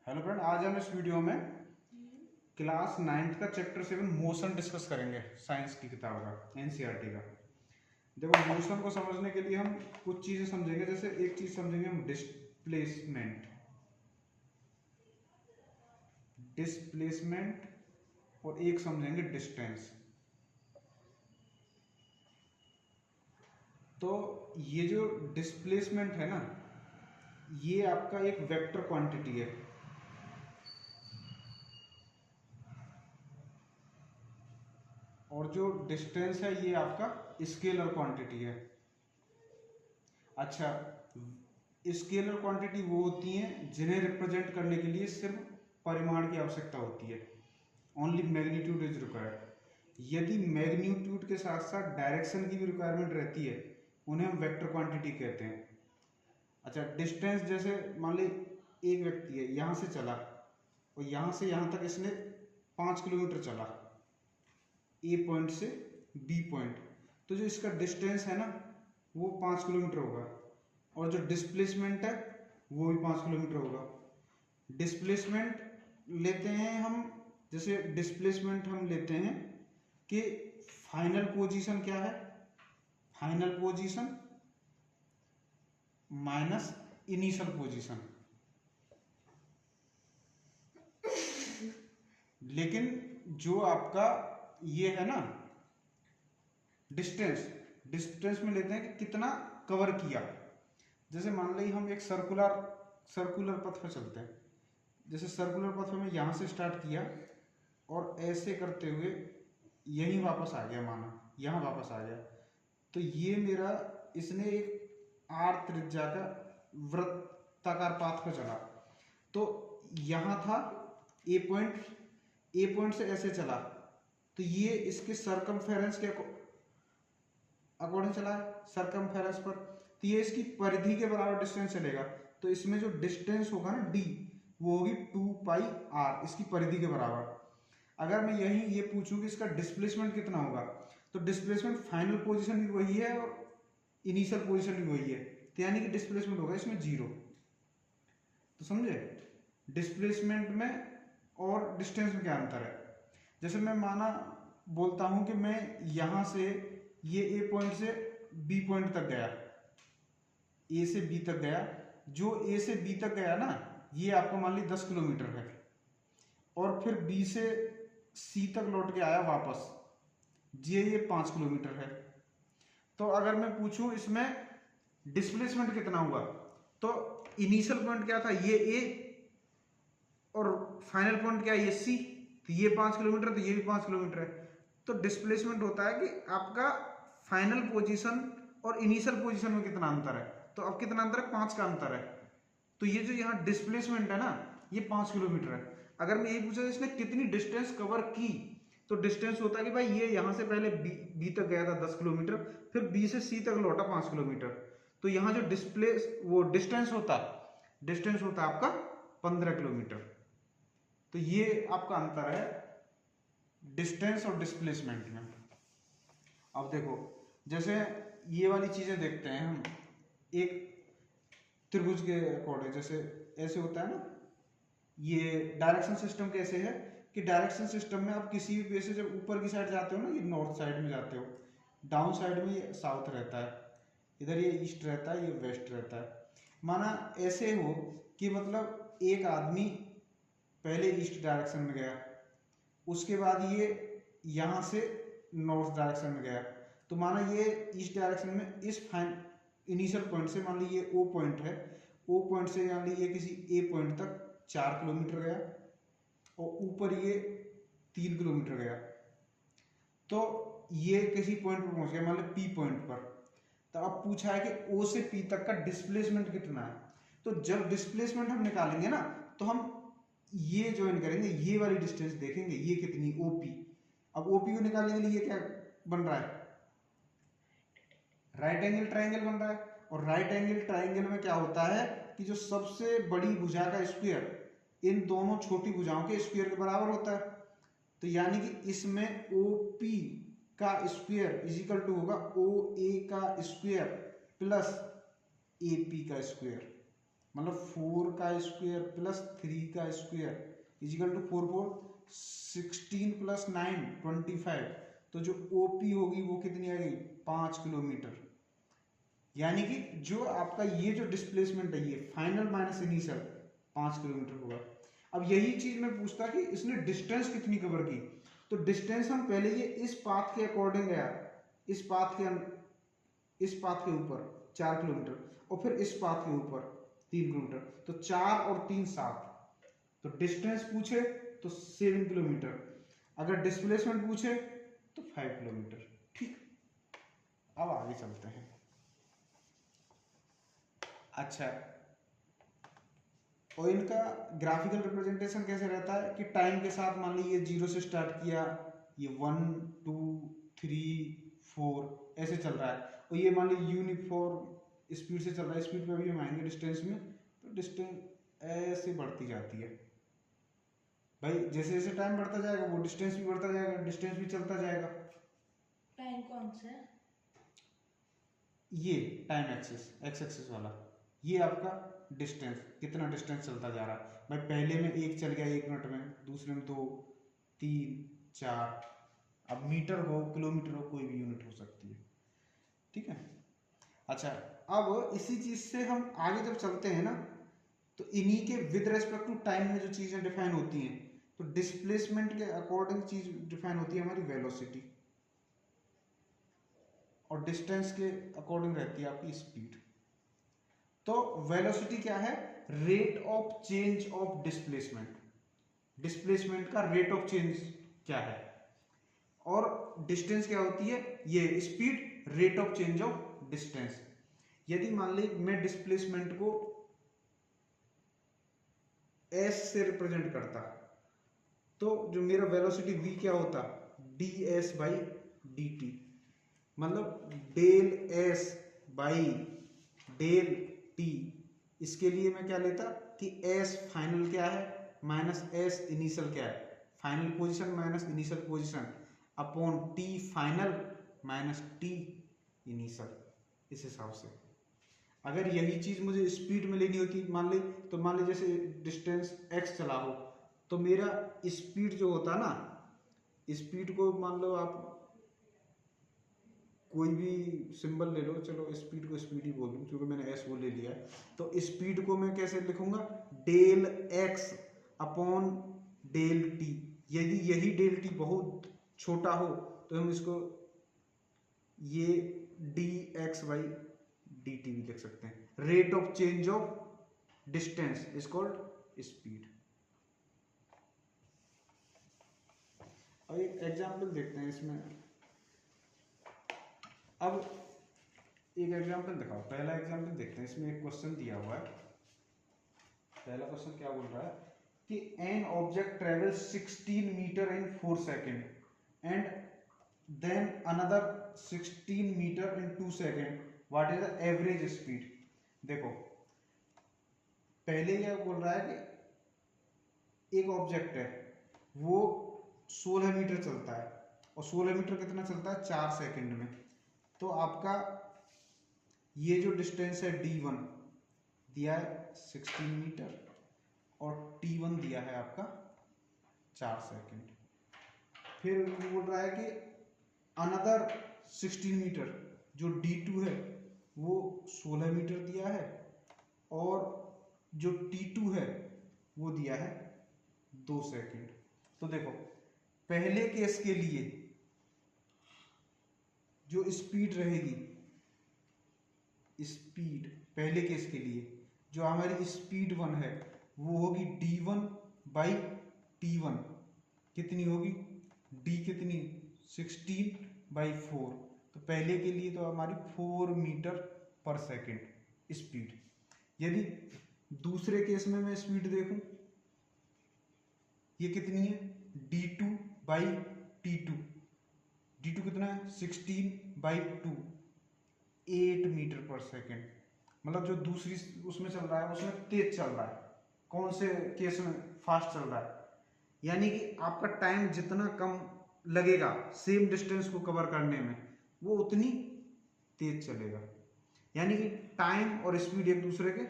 Hello friend, आज हम इस वीडियो में क्लास 9th का चैप्टर 7 मोशन डिस्कस करेंगे। साइंस की किताब का, एनसीईआरटी का। देखो, मोशन को समझने के लिए हम कुछ चीजें समझेंगे। जैसे एक चीज समझेंगे हम डिस्प्लेसमेंट डिस्प्लेसमेंट और एक समझेंगे डिस्टेंस। तो ये जो डिस्प्लेसमेंट है ना, ये आपका एक वेक्टर क्वांटिटी है। और जो डिस्टेंस है ये आपका स्केलर क्वांटिटी है। अच्छा, स्केलर क्वांटिटी वो होती हैं जिन्हें रिप्रेजेंट करने के लिए सिर्फ परिमाण की आवश्यकता होती है। Only magnitude is required. यदि मैग्नीट्यूड के साथ साथ डायरेक्शन की भी रिक्वायरमेंट रहती है, उन्हें हम वेक्टर क्वांटिटी कहते हैं। अच्छा, डिस्टेंस जैसे मान ली एक व्यक्ति है, यहाँ से चला और यहाँ से यहाँ तक इसने 5 किलोमीटर चला, ए पॉइंट से बी पॉइंट। तो जो इसका डिस्टेंस है ना, वो 5 किलोमीटर होगा। और जो डिस्प्लेसमेंट है वो भी 5 किलोमीटर होगा। डिस्प्लेसमेंट लेते हैं हम, जैसे डिस्प्लेसमेंट हम लेते हैं कि फाइनल पोजीशन क्या है, final position minus initial position. लेकिन जो आपका ये है ना डिस्टेंस, डिस्टेंस में लेते हैं कि कितना कवर किया। जैसे मान ली हम एक सर्कुलर पथ पर चलते हैं। जैसे सर्कुलर पथ में यहाँ से स्टार्ट किया और ऐसे करते हुए यहीं वापस आ गया, माना यहाँ वापस आ गया। तो ये मेरा, इसने एक आर त्रिज्या का वृत्ताकार पाथ पर चला। तो यहाँ था ए पॉइंट से ऐसे चला, तो ये इसके सरकमफेरेंस के अकॉर्डिंग चला है, सरकमफेरेंस पर। तो ये इसकी परिधि के बराबर डिस्टेंस चलेगा। तो इसमें जो डिस्टेंस होगा ना डी, वो होगी 2πr, इसकी परिधि के बराबर। अगर मैं यही ये पूछूं कि इसका डिस्प्लेसमेंट कितना होगा, तो डिस्प्लेसमेंट फाइनल पोजीशन भी वही है और इनिशियल पोजीशन भी वही है, तो यानी कि डिस्प्लेसमेंट होगा इसमें 0। तो समझे डिस्प्लेसमेंट में और डिस्टेंस में क्या अंतर है। जैसे मैं माना बोलता हूं कि मैं यहां से ये ए पॉइंट से बी पॉइंट तक गया, ए से बी तक गया। जो ए से बी तक गया ना, ये आपको मान ली 10 किलोमीटर है। और फिर बी से सी तक लौट के आया वापस, ये 5 किलोमीटर है। तो अगर मैं पूछूं इसमें डिस्प्लेसमेंट कितना हुआ, तो इनिशियल पॉइंट क्या था, ये ए, और फाइनल पॉइंट क्या है, ये सी। तो ये 5 किलोमीटर, तो ये भी 5 किलोमीटर है। तो डिस्प्लेसमेंट होता है कि आपका फाइनल पोजीशन और इनिशियल पोजीशन में कितना अंतर है। तो अब कितना अंतर है, 5 का अंतर है। तो ये जो यहाँ डिस्प्लेसमेंट है ना, ये 5 किलोमीटर है। अगर मैं यही पूछा इसने कितनी डिस्टेंस कवर की, तो डिस्टेंस होता है कि भाई ये यहाँ से पहले बी तक गया था 10 किलोमीटर, फिर बी से सी तक लौटा 5 किलोमीटर। तो यहाँ जो वो डिस्टेंस होता है आपका 15 किलोमीटर। तो ये आपका अंतर है डिस्टेंस और डिस्प्लेसमेंट में। अब देखो, जैसे ये वाली चीजें देखते हैं हम एक त्रिभुज के अकॉर्डिंग। जैसे ऐसे होता है ना, ये डायरेक्शन सिस्टम कैसे है कि डायरेक्शन सिस्टम में आप किसी भी प्लेस से जब ऊपर की साइड जाते हो ना, ये नॉर्थ साइड में जाते हो, डाउन साइड में ये साउथ रहता है, इधर ये ईस्ट रहता है, ये वेस्ट रहता है। माना ऐसे हो कि मतलब एक आदमी पहले ईस्ट डायरेक्शन में गया, उसके बाद ये यहाँ से नॉर्थ डायरेक्शन में गया। तो माना ये ईस्ट डायरेक्शन में इस इनिशियल पॉइंट से, मान ली ये ओ पॉइंट है, ओ पॉइंट से मान ली ये किसी ए पॉइंट तक 4 किलोमीटर गया और ऊपर ये 3 किलोमीटर गया। तो ये किसी पॉइंट पर पहुंच गया, मान ली पी पॉइंट पर। तो अब पूछा है कि ओ से पी तक का डिस्प्लेसमेंट कितना है। तो जब डिस्प्लेसमेंट हम निकालेंगे ना, तो हम ये ज्वाइन करेंगे, ये वाली डिस्टेंस देखेंगे ये कितनी, ओपी। अब ओपी को निकालने के लिए ये क्या बन रहा है, राइट एंगल ट्राइंगल बन रहा है। और राइट एंगल ट्राइंगल में क्या होता है कि जो सबसे बड़ी भुजा का स्क्वायर इन दोनों छोटी भुजाओं के स्क्वायर के बराबर होता है। तो यानी कि इसमें OP का स्क्वायर इज इक्वल टू होगा OA का स्क्वायर प्लस AP का स्क्वायर। मतलब 4 का स्क्वायर प्लस 3 का स्क्वायर इजिकल टू 4 4 16 प्लस 9 25। तो जो ओपी होगी वो कितनी आ गई 5 किलोमीटर। यानी कि जो आपका ये जो डिस्प्लेसमेंट है ये फाइनल माइनस इनिशियल 5 किलोमीटर होगा। अब यही चीज मैं पूछता कि इसने डिस्टेंस कितनी कवर की, तो डिस्टेंस हम पहले ये इस पाथ के अकॉर्डिंग गया, इस पाथ के ऊपर 4 किलोमीटर और फिर इस पाथ के ऊपर 3 किलोमीटर, तो 4 और 3 7। तो डिस्टेंस पूछे तो 7 किलोमीटर, अगर डिस्प्लेसमेंट पूछे तो 5 किलोमीटर। ठीक, अब आगे चलते हैं। अच्छा, और इनका ग्राफिकल रिप्रेजेंटेशन कैसे रहता है कि टाइम के साथ मान लीजिए 0 से स्टार्ट किया, ये 1 2 3 4 ऐसे चल रहा है, और ये मान लीजिए यूनिफॉर्म स्पीड से चल रहा है। स्पीड पे अभी हम आएंगे डिस्टेंस में, तो डिस्टेंस ऐसे बढ़ती जाती है भाई। जैसे जैसे टाइम बढ़ता जाएगा वो डिस्टेंस भी बढ़ता जाएगा, डिस्टेंस भी चलता जाएगा। टाइम कौन सा है? ये टाइम एक्सिस, एक्स एक्सिस वाला, ये आपका डिस्टेंस, कितना डिस्टेंस चलता जा रहा है भाई। पहले में 1 चल गया 1 मिनट में, दूसरे में 2 3 4। अब मीटर हो किलोमीटर हो कोई भी यूनिट हो सकती है, ठीक है। अच्छा, अब इसी चीज से हम आगे जब चलते हैं ना, तो इन्हीं के विद रेस्पेक्ट टू टाइम में जो चीजें डिफाइन होती हैं, तो डिस्प्लेसमेंट के अकॉर्डिंग चीज डिफाइन होती है हमारी वेलोसिटी, और डिस्टेंस के अकॉर्डिंग रहती है आपकी स्पीड। तो वेलोसिटी क्या है, rate of change of displacement, displacement का रेट ऑफ चेंज क्या है, और डिस्टेंस क्या होती है, ये speed, rate of change of distance. यदि मान ली मैं डिस्प्लेसमेंट को एस से रिप्रेजेंट करता, तो जो मेरा वेलोसिटी v क्या होता, D S by D T, मतलब del S by del T. इसके लिए मैं क्या लेता कि एस फाइनल क्या है माइनस एस इनिशियल क्या है, final position minus initial position, upon T final minus T initial. इस हिसाब से अगर यही चीज मुझे स्पीड में लेनी होती मान ली, तो मान ली जैसे डिस्टेंस x चला हो, तो मेरा स्पीड जो होता ना, स्पीड को मान लो आप कोई भी सिंबल ले लो, चलो स्पीड को स्पीड ही बोल दूं क्योंकि मैंने एस वो ले लिया है। तो स्पीड को मैं कैसे लिखूंगा, del x upon del t. यदि यही डेल टी बहुत छोटा हो तो हम इसको ये D x by D T भी लिख सकते हैं। Rate of change of distance is called speed. अब एक एग्जाम्पल देखते हैं इसमें। अब एक एग्जाम्पल दिखाओ, पहला एग्जाम्पल देखते हैं। इसमें एक क्वेश्चन दिया हुआ है, पहला क्वेश्चन क्या बोल रहा है कि an object travels 16 metre in 4 second and then another 16 metre in 2 second, what is the average speed. देखो पहले यह बोल रहा है कि एक ऑब्जेक्ट है वो 16 मीटर चलता है, और 16 मीटर कितना चलता है 4 सेकंड में। तो आपका ये जो डिस्टेंस है d1 दिया है 16 मीटर और t1 दिया है आपका 4 सेकंड। फिर बोल रहा है कि अनदर 16 मीटर जो d2 है वो 16 मीटर दिया है, और जो t2 है वो दिया है 2 सेकंड। तो देखो पहले केस के लिए जो स्पीड रहेगी, स्पीड पहले केस के लिए जो हमारी स्पीड 1 है वो होगी d1 बाई t1, कितनी होगी d कितनी 16 बाई 4। तो पहले के लिए तो हमारी 4 मीटर पर सेकेंड स्पीड। यदि दूसरे केस में मैं स्पीड देखूं, ये कितनी है d2 बाई t2, d2 कितना है 16 बाई 2, 8 मीटर पर सेकेंड। मतलब जो दूसरी उसमें चल रहा है उसमें तेज चल रहा है, कौन से केस में फास्ट चल रहा है। यानी कि आपका टाइम जितना कम लगेगा सेम डिस्टेंस को कवर करने में, वो उतनी तेज चलेगा। यानी कि टाइम और स्पीड एक दूसरे के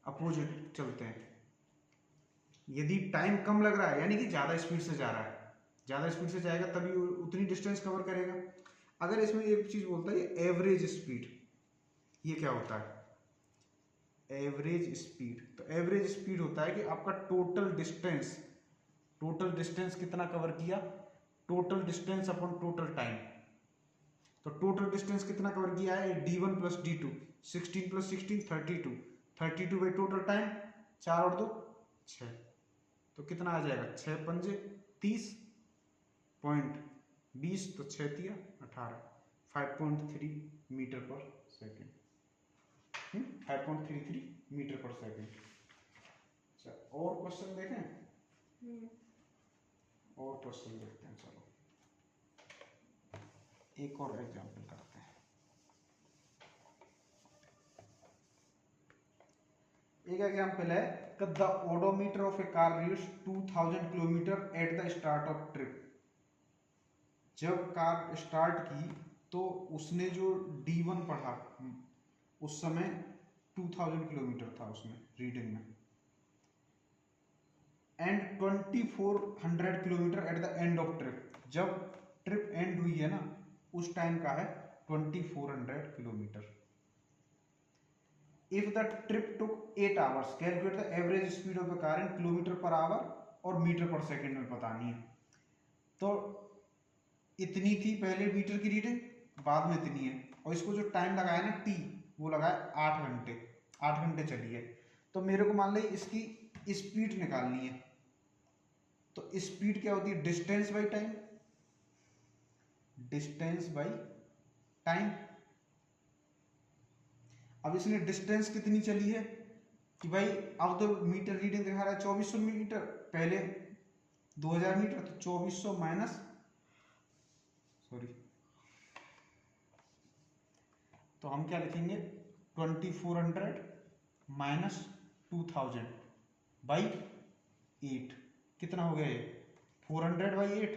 अपोजिट चलते हैं। यदि टाइम कम लग रहा है यानी कि ज़्यादा स्पीड से जा रहा है, ज़्यादा स्पीड से जाएगा तभी वो उतनी डिस्टेंस कवर करेगा। अगर इसमें एक चीज़ बोलता है एवरेज स्पीड, ये क्या होता है एवरेज स्पीड? तो एवरेज स्पीड होता है कि आपका टोटल डिस्टेंस कितना कवर किया, total distance upon total time. तो टोटल डिस्टेंस कितना कवर किया है d1 plus d2, 16 plus 16 32, 32 by total time, 4 और 2 6, तो कितना आ जाएगा 6 पंजे 30 पॉइंट 20, तो 6 तिया 18, 5.3 metre per second, 5.33 metre per second. अच्छा और क्वेश्चन देखें, और क्वेश्चन देखते हैं। चलो एक और एग्जांपल करते हैं। एक एग्जांपल है the odometer of A car reads 2000 kilometre at the start of trip. जब कार स्टार्ट की तो उसने जो D1 पढ़ा उस समय 2000 किलोमीटर था उसमें रीडिंग में, and 2400 kilometre at the end of trip. जब ट्रिप एंड हुई है ना उस टाइम का है 2400 kilometre. If the trip took 8 hours calculate the average speed of the car in kilometre per hour और मीटर पर सेकेंड में बतानी है। तो इतनी थी पहले मीटर की रीडिंग, बाद में इतनी है, और इसको जो टाइम लगाया ना टी वो लगाया 8 घंटे, 8 घंटे चली है। तो मेरे को मान ली इसकी स्पीड निकालनी है। तो स्पीड क्या होती है distance by time, distance by time. अब इसने डिस्टेंस कितनी चली है कि भाई अब तो मीटर रीडिंग दिखा रहा है 2400 मीटर, पहले 2000 मीटर, तो 2400 माइनस तो हम क्या लिखेंगे 2400 माइनस 2000 बाई 8, कितना हो गया ये 400 बाई 8,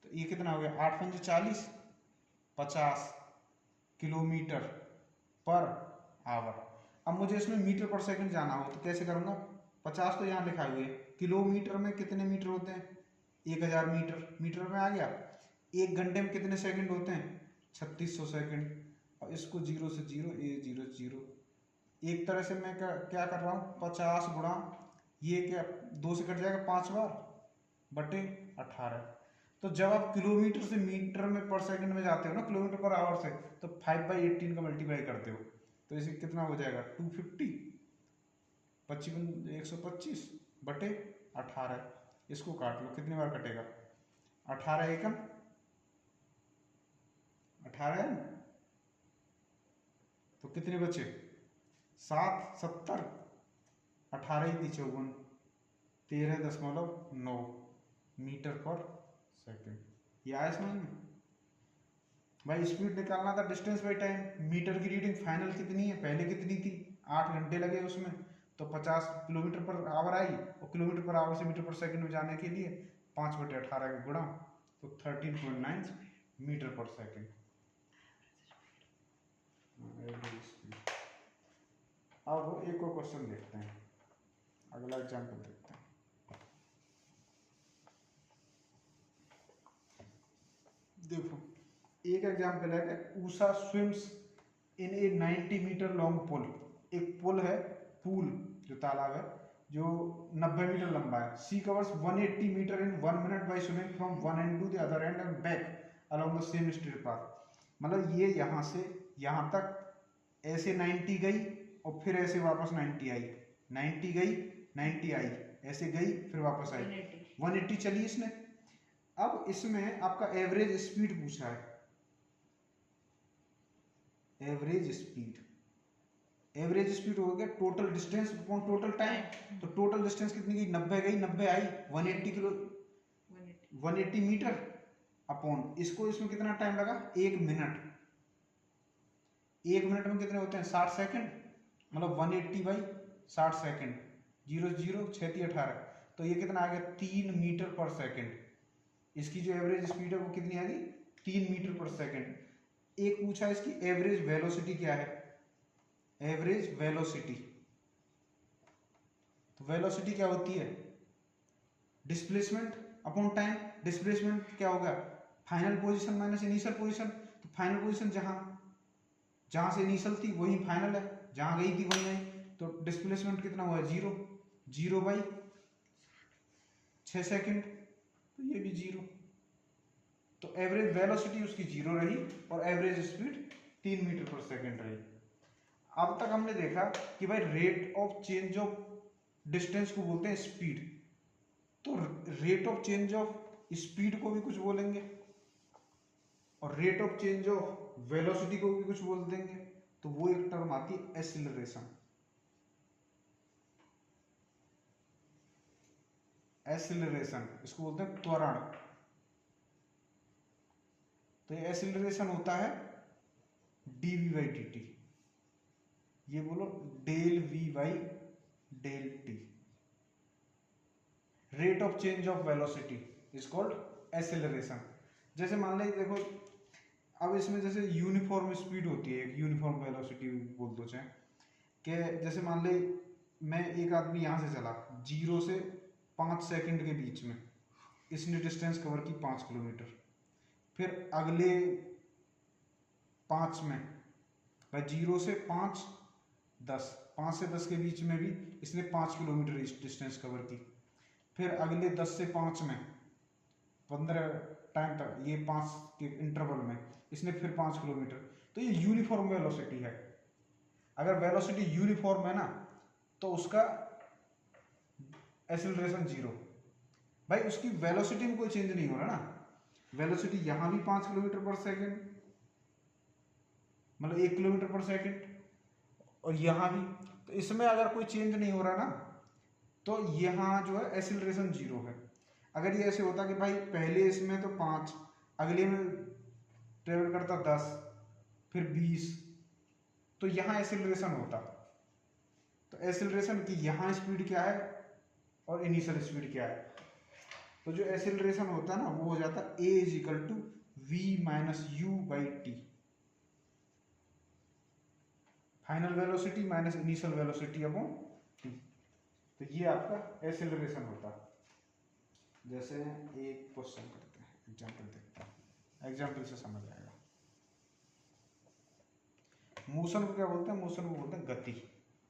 तो ये कितना हो गया 8 पंजे 40, 50 किलोमीटर पर आवर। अब मुझे इसमें मीटर पर सेकंड जाना हो तो कैसे करूंगा, 50 तो यहाँ लिखा हुआ है, किलोमीटर में कितने मीटर होते हैं 1000 मीटर, मीटर में आ गया। एक घंटे में कितने सेकंड होते हैं 3600 सेकंड। और इसको 0 से 0, ये 0 0, एक तरह से मैं क्या कर रहा हूँ 50 गुणा ये क्या 2 से कट जाएगा 5 बार बटे 18। तो जब आप किलोमीटर से मीटर में पर सेकंड में जाते हो ना किलोमीटर पर आवर से, तो 5/18 का मल्टीप्लाई करते हो तो इसे कितना हो जाएगा 250, 125 बटे 18। इसको काट लो कितनी बार कटेगा 18 एकम 18, तो कितने बचे 7 70, 18 54, 13.9 मीटर पर सेकेंड। ये आया समझ में भाई। स्पीड निकालना था डिस्टेंस बाई टाइम, मीटर की रीडिंग फाइनल कितनी है पहले कितनी थी 8 घंटे लगे उसमें, तो 50 किलोमीटर पर आवर आई, और किलोमीटर पर आवर से मीटर पर सेकंड में जाने के लिए 5/18 के गुणा, तो 13.9 मीटर पर सेकंड। अब एक और क्वेश्चन देखते हैं, अगला एग्जाम्पल देखते हैं। देखो एक एग्जाम्पल है कि Usha swims in a 90 metre long pool. एक पुल है, पूल जो तालाब है जो 90 मीटर लंबा है। She covers 180 metre in 1 minute by swimming from one end to the other end and back along the same straight path. मतलब ये यहाँ से यहाँ तक ऐसे 90 गई और फिर ऐसे वापस 90 आई, 90 गई 90 आई, ऐसे गई फिर वापस आई, 180 चली इसने। अब इसमें आपका एवरेज स्पीड पूछा है, एवरेज स्पीड। एवरेज स्पीड हो गया total distance upon total time. तो टोटल डिस्टेंस कितनी गई 90 गई 90 आई, 180 मीटर अपॉन इसको, इसमें कितना टाइम लगा 1 मिनट। 1 मिनट में कितने होते हैं 60 सेकंड, मतलब 180 बाई 60 सेकंड, 0 0 6 18, तो ये कितना आ गया 3 मीटर पर सेकंड। इसकी जो एवरेज स्पीड है वो कितनी आ गई 3 मीटर पर सेकंड। एक पूछा इसकी एवरेज वेलोसिटी क्या है, एवरेज वेलोसिटी तो वेलोसिटी क्या होती है, डिस्प्लेसमेंट अपॉन टाइम। डिस्प्लेसमेंट क्या होगा, final position minus initial position. तो फाइनल पोजीशन जहां से इनिशियल थी वही फाइनल है, जहां गई थी वही आई। तो डिस्प्लेसमेंट कितना हुआ, 0, 0/6 सेकेंड, तो ये भी 0। तो एवरेज वेलोसिटी उसकी 0 रही और average speed 3 metre per second रही। अब तक हमने देखा कि भाई rate of change of distance को बोलते हैं स्पीड, तो rate of change of speed को भी कुछ बोलेंगे और rate of change of velocity को भी कुछ बोल देंगे। तो वो एक टर्म आती है एक्सीलरेशन। एक्सीलरेशन इसको बोलते हैं त्वरण। तो ये एक्सीलरेशन होता है dv/dt, ये बोलो del v/del t। Rate of change of velocity is called acceleration. जैसे मान लीजिए देखो, अब इसमें जैसे यूनिफॉर्म स्पीड होती है, एक यूनिफॉर्म वेलोसिटी बोल दो चाहे, कि जैसे मान ली मैं एक आदमी यहाँ से चला 0 से 5 सेकंड के बीच में, इसने डिस्टेंस कवर की 5 किलोमीटर। फिर अगले 5 में भाई 0 से 5, 10, 5 से 10 के बीच में भी इसने 5 किलोमीटर डिस्टेंस कवर की। फिर अगले 10 से 5 में 15 टाइम तक, ये 5 के इंटरवल में इसने फिर 5 किलोमीटर। तो ये यूनिफॉर्म वेलोसिटी है। अगर वेलोसिटी यूनिफॉर्म है ना तो उसका एक्सीलरेशन 0। भाई उसकी वेलोसिटी में कोई चेंज नहीं हो रहा ना, वेलोसिटी यहां भी 5 किलोमीटर पर सेकेंड, मतलब 1 किलोमीटर पर सेकेंड, और यहां भी। तो इसमें अगर कोई चेंज नहीं हो रहा ना तो यहाँ जो है एक्सीलरेशन 0 है। अगर ये ऐसे होता कि भाई पहले इसमें तो 5, अगले में ट्रेवल करता 10, फिर 20, तो यहाँ एक्सीलरेशन होता। तो एक्सीलरेशन की यहाँ स्पीड क्या है और इनिशियल स्पीड क्या है, तो जो एक्सीलरेशन होता है ना वो हो जाता a = v-u/t। Final velocity minus initial velocity upon t। तो ये आपका एक्सीलरेशन होता है। जैसे एक क्वेश्चन करते हैं, एग्जांपल देखते हैं, एग्जांपल से समझ आएगा। मोशन को क्या बोलते हैं, मोशन को बोलते हैं गति।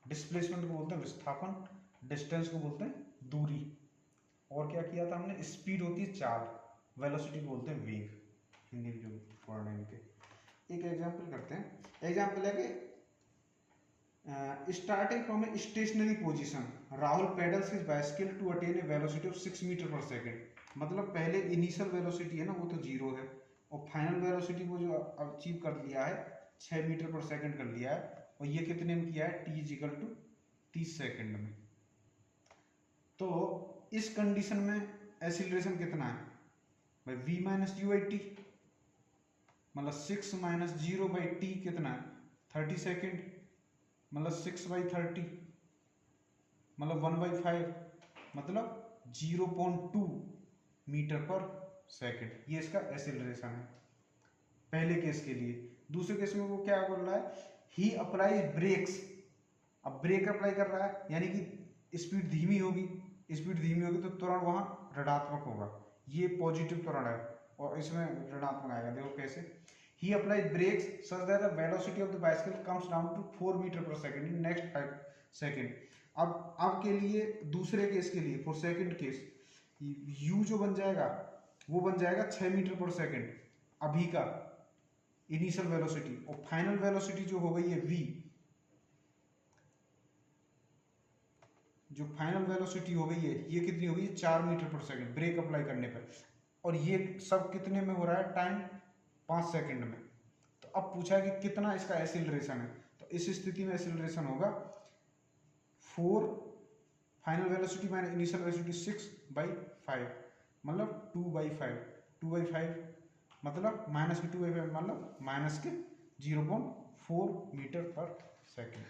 डिस्प्लेसमेंट को बोलते हैं विस्थापन। डिस्टेंस को बोलते हैं दूरी। और क्या किया था हमने, स्पीड होती है चाल, वेलोसिटी को बोलते हैं वेग, हिंदी में जो वर्ड है इनके। एक एग्जांपल करते हैं। एग्जांपल है कि starting from a stationary position Rahul pedals his bicycle to attain a velocity of 6 metre per second. मतलब पहले इनिशियल वेलोसिटी है ना वो तो 0 है, और फाइनल वेलोसिटी को जो अचीव कर लिया है 6 मीटर पर सेकेंड कर लिया है, और ये कितने में किया है, t = 30 सेकेंड में। तो इस कंडीशन में एक्सीलरेशन कितना है भाई, v-u/t, मतलब 6 - 0/t कितना है, 30 सेकेंड, मतलब 6/30, मतलब 1/5, मतलब 0.2 मीटर पर सेकेंड। ये इसका एक्सीलरेशन है पहले केस के लिए। दूसरे केस में वो क्या बोल रहा है, ही अप्लाइज ब्रेक्स। अब ब्रेक अप्लाई कर रहा है यानी कि स्पीड धीमी होगी, स्पीड धीमी होगी तो त्वरण वहां ऋणात्मक होगा, ये पॉजिटिव त्वरण है, और इसमें ऋणात्मक आएगा। देखो कैसे, he applied brakes such that the velocity of the bicycle comes down to 4 metre per second in next 5 second. अब के लिए दूसरे केस के लिए फॉर सेकेंड केस u जो बन जाएगा वो बन जाएगा 6 मीटर पर सेकेंड अभी का इनिशियल वेलोसिटी, और फाइनल वेलोसिटी जो हो गई है v, जो फाइनल वेलोसिटी हो गई है ये कितनी हो गई है, 4 metre per second break apply करने पर। और ये सब कितने में हो रहा है, टाइम 5 सेकेंड में। तो अब पूछा है कि कितना इसका एक्सीलरेशन है, तो इस स्थिति में एक्सीलरेशन होगा 4 final velocity minus initial velocity 6/5, मतलब 2/5, 2/5 मतलब माइनस के 2/5 मतलब माइनस के 0.4 मीटर पर सेकेंड।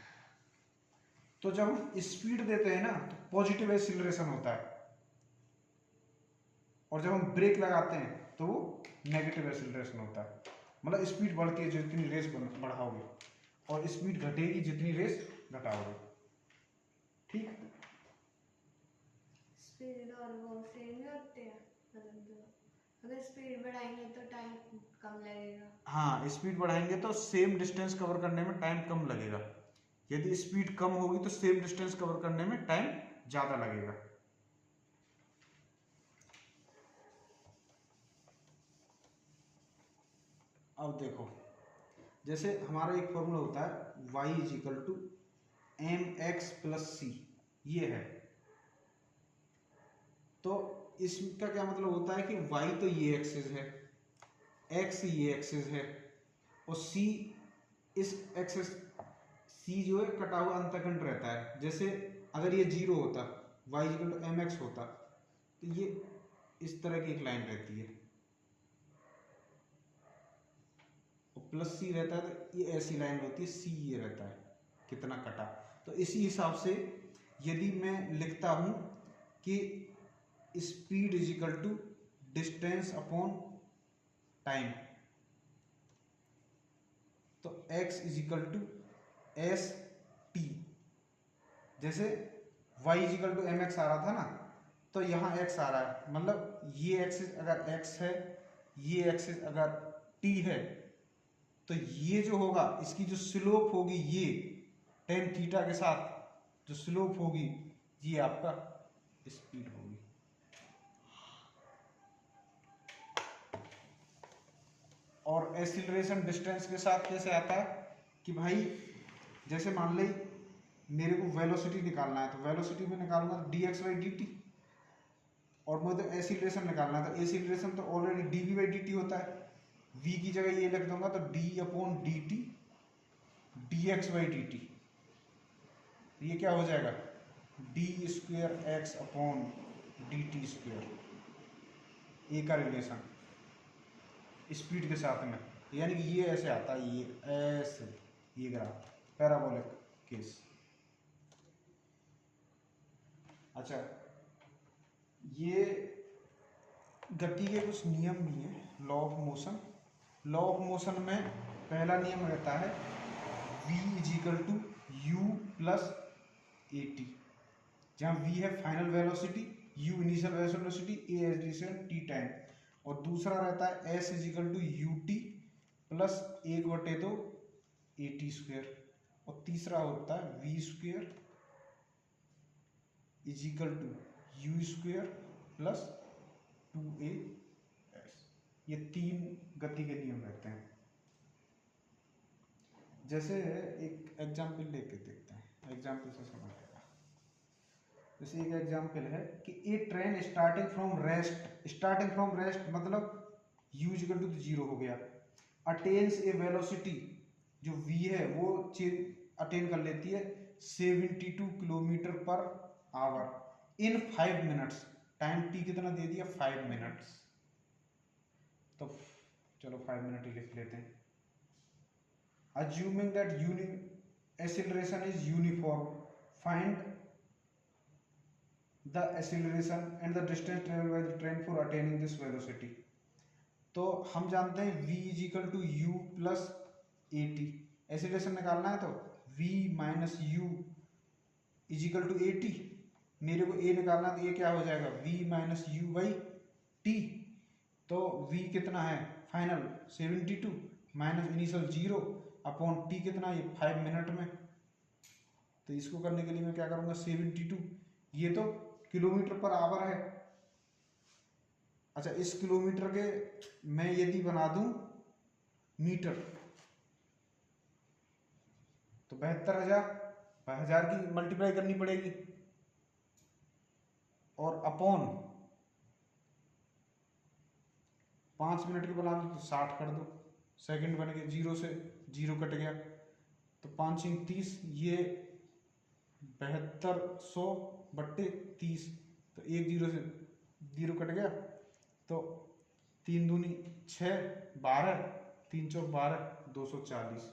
तो जब हम स्पीड देते हैं ना तो पॉजिटिव एक्सीलरेशन होता है, और जब हम ब्रेक लगाते हैं तो वो नेगेटिव एक्सीलरेशन होता है। मतलब स्पीड बढ़ती है जितनी रेस बढ़ाओगे, और स्पीड घटेगी जितनी रेस घटाओगे। ठीक, स्पीड और वो सेम ही होते हैं, मतलब अगर स्पीड बढ़ाएंगे तो टाइम कम लगेगा। हाँ, स्पीड बढ़ाएंगे तो सेम डिस्टेंस कवर करने में टाइम कम लगेगा, यदि स्पीड कम होगी तो सेम डिस्टेंस कवर करने में टाइम ज्यादा लगेगा। अब देखो, जैसे हमारा एक फॉर्मूला होता है y is equal to M X plus C, ये है। तो इसका क्या मतलब होता है कि y तो ये एक्सिस है, x ये एक्सिस है, और c इस एक्सिस, c जो है कटा हुआ अंतखंड रहता है। जैसे अगर ये 0 होता, y equal to M x होता, तो ये इस तरह की एक लाइन रहती है, और प्लस सी रहता है तो ये ऐसी लाइन होती है, सी ये रहता है कितना कटा। तो इसी हिसाब से यदि मैं लिखता हूं कि speed is equal to distance upon time, तो x is equal to S T. जैसे y is equal to M X आ रहा था ना, तो यहाँ x आ रहा है, मतलब ये एक्सिस अगर x है, ये एक्सिस अगर t है, तो ये जो होगा इसकी जो स्लोप होगी, ये टेन थीटा के साथ जो स्लोप होगी, ये आपका स्पीड होगी। और एक्सीलरेशन डिस्टेंस के साथ कैसे आता है कि भाई, जैसे मान ली मेरे को वेलोसिटी निकालना है, तो वेलोसिटी में निकालूंगा तो d x by D t, और मुझे एक्सीलरेशन निकालना है तो एक्सीलरेशन तो already d v by D t होता है, v की जगह ये लिख दूंगा तो d upon D T D x by D T. ये क्या हो जाएगा, D square X upon D T square, A का रिलेशन स्पीड के साथ में, यानी कि ये ऐसे आता है, ये ऐसे, ये ग्राफ पैराबोलिक केस। अच्छा, ये गति के कुछ नियम भी हैं, law of motion. Law of motion में पहला नियम रहता है v is equal to u plus a t, जहाँ v है final velocity, u initial velocity, a addition t time, और दूसरा रहता है s is equal to u t plus 1/2 a t square, और तीसरा होता है v square is equal to u square plus 2as। ये तीन गति के नियम रहते हैं। जैसे एक एग्जाम्पल लेके देखते हैं, एग्जाम्पल से समझ आएगा। जैसे एक एग्जाम्पल है कि ए ट्रेन स्टार्टिंग फ्रॉम रेस्ट मतलब u इक्वल टू 0 हो गया, अटेन्स ए वेलोसिटी, जो v है वो अटेन कर लेती है 72 किलोमीटर पर आवर इन 5 मिनट्स। टाइम t कितना दे दिया, 5 मिनट्स, तो चलो 5 मिनट ही लिख लेते हैं। assuming that acceleration is uniform, find the acceleration and the distance traveled by the train for attaining this velocity। तो हम जानते हैं v is equal to u plus a t, acceleration निकालना है तो v minus u is equal to a t, मेरे को a निकालना है तो ये क्या हो जाएगा, v minus you by T. तो v कितना है final 72 minus initial 0 upon T कितना, ये 5 मिनट में। तो इसको करने के लिए मैं क्या करूँगा, 72, ये तो किलोमीटर पर आवर है। अच्छा, इस किलोमीटर के मैं यदि बना दूं मीटर, तो 72,000 की मल्टीप्लाई करनी पड़ेगी, और अपॉन 5 मिनट के बना दो तो 60 कर दो, सेकंड बन गए, 0 से 0 कट गया, तो 5 × 30, ये 7200 बट्टे 30, तो 1 0 से 0 कट गया, तो 3 दूनी 6, 12, 3 चौक 12, 240।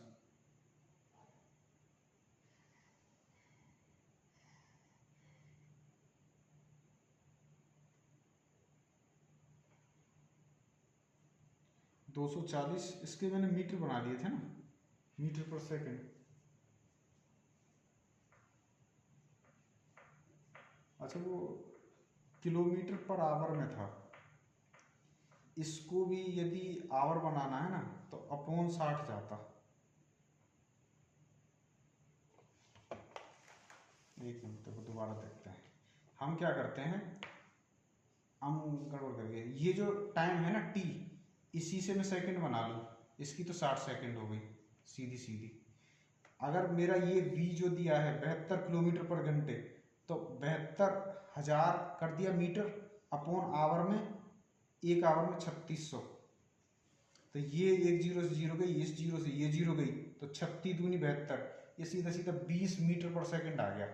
इसके मैंने मीटर बना लिए थे ना, मीटर पर सेकंड। अच्छा, वो किलोमीटर पर आवर में था, इसको भी यदि आवर बनाना है ना तो अपॉन 60 जाता। एक मिनट को दोबारा देखते हैं। हम क्या करते हैं, हम गड़बड़ कर गए। ये जो टाइम है ना टी, इसी से मैं सेकंड बना लूँ, इसकी तो 60 सेकंड हो गई सीधी सीधी। अगर मेरा ये v जो दिया है 72 किलोमीटर पर घंटे, तो 72,000 कर दिया मीटर अपॉन आवर में, एक आवर में 3600। तो ये एक जीरो से जीरो गई, इस जीरो से ये जीरो गई, तो 36 दूनी 72, ये सीधा सीधा 20 मीटर पर सेकंड आ गया।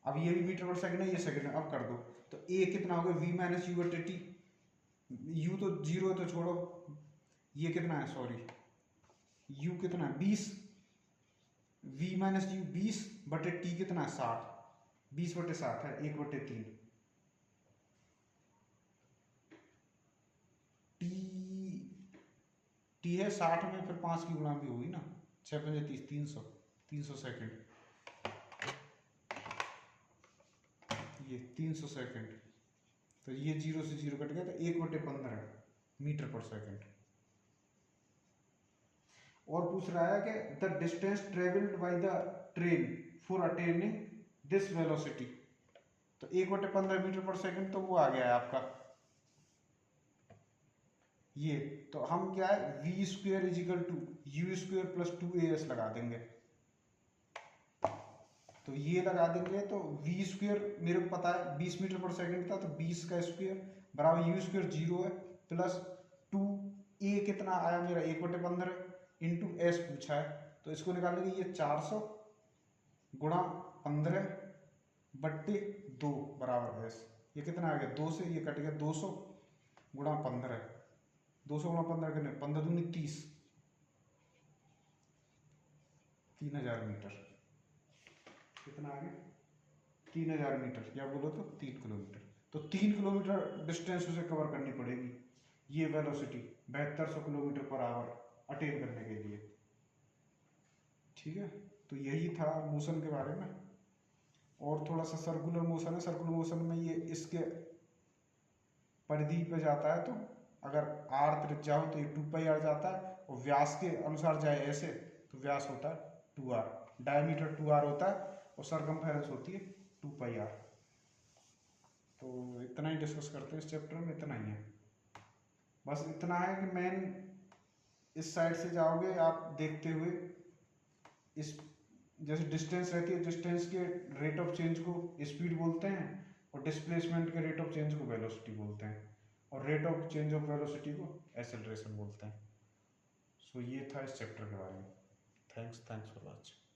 अब ये भी मीटर पर सेकंड है, ये सेकंड है। अब कर दो तो ए कितना हो गया, v माइनस यू बटे टी। यू तो जीरो है तो छोड़ो, ये कितना है, सॉरी यू कितना है 20, v माइनस यू 20 बटे टी कितना है 60, 20 बटे 60 है 1 बटे 3। टी है 60 में, फिर 5 की गुणा भी होगी ना, 6 पंजे 30, 300 सेकंड, ये 300 सेकंड। तो ये जीरो से जीरो कट गया, तो 1 बटे 15 मीटर पर सेकंड। और पूछ रहा है कि the distance travelled by the train for attaining this velocity, तो 1 बटे 15 मीटर पर सेकंड, तो वो आ गया है आपका ये। तो हम क्या है, v square is equal to u square plus 2as लगा देंगे। तो ये लगा देंगे तो वी स्क्वेयर मेरे को पता है 20 मीटर पर सेकंड था, तो 20 का स्क्वेयर बराबर यू स्क्वेयर 0 है प्लस 2a कितना आया मेरा 1 बटे 15 इंटू एस पूछा है, तो इसको निकालेंगे। ये 400 गुणा 15 बट्टे 2 बराबर एस, ये कितना आ गया 2 से ये कट गया 200 गुणा 15, 200 गुणा 15 कितने, 15 दूनी 30, 3000 मीटर। कितना आ गया 3000 मीटर, या बोलो तो 3 किलोमीटर। तो 3 किलोमीटर डिस्टेंस उसे कवर करनी पड़ेगी, ये velocity 7200 kilometre per hour attain करने के लिए। ठीक है, तो यही था मोशन के बारे में। और थोड़ा सा सर्कुलर मोशन है, सर्कुलर मोशन में ये इसके परिधि पे जाता है, तो अगर आर त्रिज्या हो तो ये 2πr जाता है, और व्यास के अनुसार जाए ऐसे तो व्यास होता है 2r, डायमीटर 2r होता है, और सरकमफेरेंस होती है 2πr। तो इतना ही डिस्कस करते हैं इस चैप्टर में, इतना ही है। बस इतना है कि मेन इस साइड से जाओगे आप देखते हुए, इस जैसे डिस्टेंस रहती है, डिस्टेंस के रेट ऑफ चेंज को स्पीड बोलते हैं, और डिस्प्लेसमेंट के रेट ऑफ चेंज को वेलोसिटी बोलते हैं, और rate of change of velocity को एक्सेलरेशन बोलते हैं। सो ये था इस चैप्टर के बारे में। Thanks for watching.